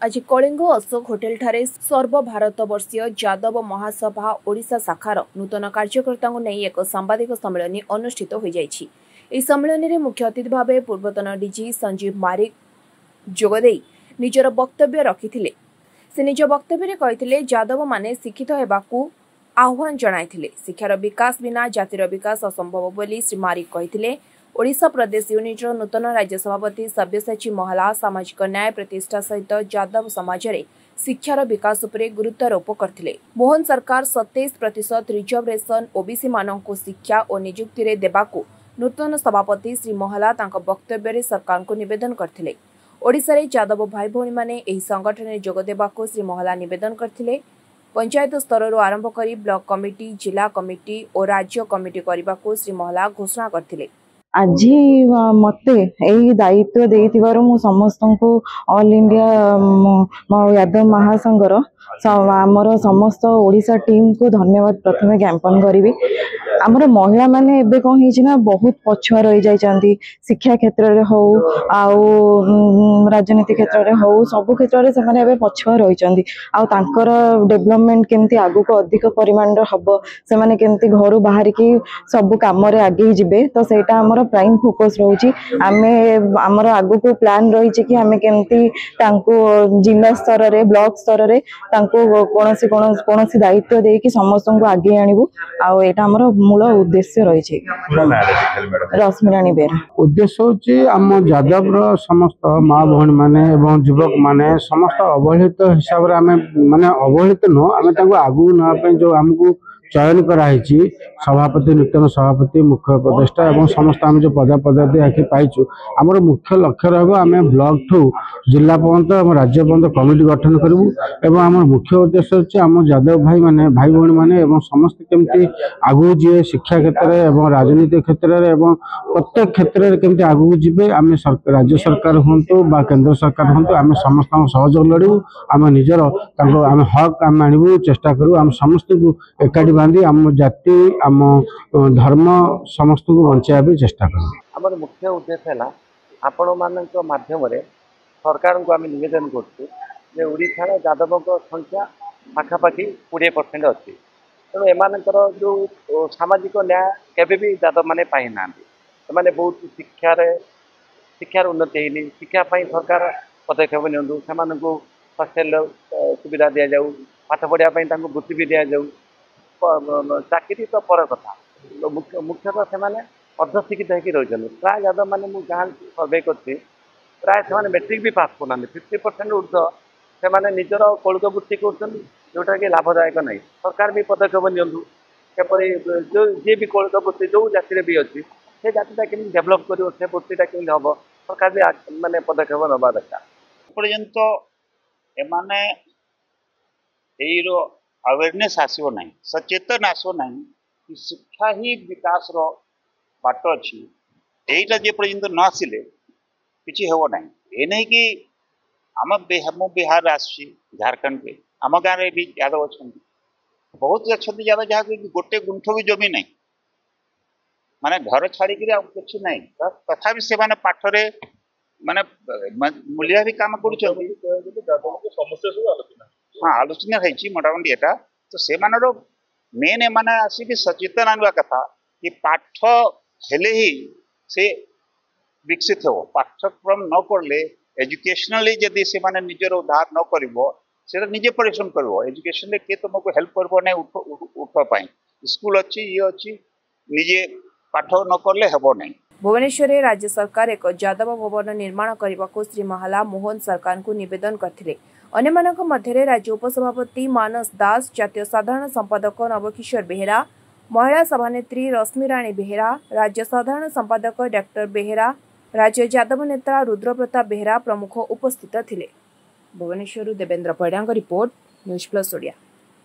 आज कलिंग अशोक होटेल ठारे सर्वभारतवर्षीय यादव महासभा ओडिशा शाखार नूतन कार्यकर्ता नहीं एक सांबादिक सम्मेलन अनुष्ठित हो जाइछि। एही सम्मेलन में मुख्य अतिथि भाव पूर्वतन डीजी संजीव मारिक जोगदे निजर वक्तव्य रखिथिले। से निज वक्तव्य कहिथिले यादव माने शिक्षित हेबाकू आह्वान जणाइथिले। शिक्षार विकास बिना जातिर विकास असंभव बोली श्री मारिक कहिथिले। ओडिशा प्रदेश यूनिटर नूतन राज्य सभापति सब्यसाची महला सामाजिक न्याय प्रतिष्ठा सहित यादव समाज रे शिक्षार विकास उपरे गुरुत्वारोप करथिले। मोहन सरकार 27% रिजर्वेशन ओबीसी मानक शिक्षा और नियुक्ति रे देबाकू नूतन सभापति श्री महला तांको वक्तव्य रे सरकार को निवेदन करथिले। ओडिशा रे यादव भाई भौणी माने एही संगठन रे जोग देबाकू श्री महला निवेदन करथिले। पंचायत स्तर आरंभ करी ब्लॉक कमिटी, जिला कमिटी और राज्य कमिटी करबाकू श्री महला घोषणा करथिले। आज मते यही दायित्व देइतिबारु मु समस्त को ऑल इंडिया यादव महासंघर आमर समस्त ओडिशा टीम को धन्यवाद प्रथमे ज्ञापन करी। आमर महिला माने एबे कौन है बहुत पछुआ रही जाइछंती। शिक्षा क्षेत्र रे हो आउ राजनीति क्षेत्र रे हो सब क्षेत्र रे से माने एबे पछुआ रही चंदी। आउ तांकर डेवलपमेंट केमती आगु को अधिक परिमाण रे हबो, से माने केमती घर बाहर की सब काम रे आगे जिबे, तो सेटा हमर प्राइम फोकस रहउची। आमे हमर आगु को प्लान रही कि आमे केमती तांको जिला स्तर रे ब्लॉक स्तर रे तांको कोनोसी दायित्व दे कि समस्त को आगे आनिबु। आउ एटा हमर मूल उद्देश्य रही छे। रश्मिरानी बेर उद्देश्य होची हम यादव रो समस्त माँ भौणी माने एवं युवक माने समस्त अवहेलित हिसाब रे आमे माने अवहेलित न आमे तांको आगु न पे जो हमकु चयन कराई सभापति, नूतन सभापति, मुख्य उपदेष्टा एवं समस्त आम जो पदापदवी आखि पाइचु आमर मुख्य लक्ष्य रहा आम ब्लॉक ठू जिला पर्यंत राज्य पर्यंत कमिटी गठन करूँ। एवं आम मुख्य उद्देश्य होची आम यादव भाई माने भाई भौणी माने एवं समस्त केमती आगू जी शिक्षा क्षेत्र में राजनीति क्षेत्र में प्रत्येक क्षेत्र में केमती आगू जी आम राज्य सरकार हूँ बा केंद्र सरकार हूँ आम समस्त सहयोग लड़ू। आम निजर आम हक आम आणबू चेष्टा करूँ। आम समस्त को एकाठी बांधी आम जाति आम धर्म समस्त को बचाया भी चेष्टा करूँ। आम मुख्य उद्देश्य है आपण मान माध्यम सरकार को आम निवेदन करोड़ार यादव संख्या पाखापाखि 20% अच्छी। तेणु एमानकर जो सामाजिक न्याय केबे भी यादव माने पाई ना। से बहुत शिक्षार उन्नति होनी, शिक्षापी सरकार पदक्षेप नियंतु, से हस्टेल सुविधा दि जाऊ, पाठ पढ़ापी वृत्ति भी दि जाऊ। चाकरी तो पर कथा, मुख्यतः से अर्धशिक्षित होकर रही प्राय यादव मैंने गाँव सर्वे कर प्राय से मेट्रिक भी पास करना 50% ऊर्ध से निजर कौलिक वृत्ति कर जोटा कि लाभदायक नहीं। सरकार भी पदक्षेप नियंतु केपरी जो जी भी कौलिक वृत्ति जो जाति भी अच्छी से जातिटा केमी डेभलप कर वृत्तिटा केमी हम सरकार भी माने पदक्षेप नवा दरकार। पर्यंत एमाने अवेयरनेस आसो ना, सचेतन आसो ना कि शिक्षा ही विकास बाट अच्छी। यहीटा जे पर्यंत न आसिले किसी हेब ना। ये नहीं कि आम बिहार आसी झारखंड के आम गाँव में भी यादव अच्छा बहुत अच्छा यादव जहाँ गोटे गुंठ भी जमी ना माने घर छाड़िक कि ना तथा से पाठरे माने मूल्य भी काम कर हाँ आलोचना है मोटामोटी एटा। तो से मेन एमाने आसिक सचेतन आनवा कथा कि पाठ हेले ही से विकसित हो। पाठ्यक्रम न पढ़ले एजुकेशनली जदि से माने निजर उद्धार न करिवो से निजे परिश्रम करिवो। एजुकेशन रे के तुमको हेल्प करबो नै उठवा पाई स्कूल अच्छी ये अच्छी निजे पाठ न करले हेबो नै। भुवनेश्वर राज्य सरकार एक यादव भवन निर्माण करने को श्री महला मोहन सरकार को निवेदन करथिले। अन्यमानक मध्यरे राज्य उपसभापति मानस दास, जातीय साधारण संपादक नवकिशोर बेहेरा, महिला सभानेत्री रश्मिरानी बेहेरा, राज्य साधारण संपादक डॉक्टर बेहेरा, राज्य यादव नेता रुद्रप्रताप बेहेरा प्रमुख उपस्थित थिले। भुवनेश्वर देवेंद्र पैडांग रिपोर्ट, न्यूज प्लस ओडिया।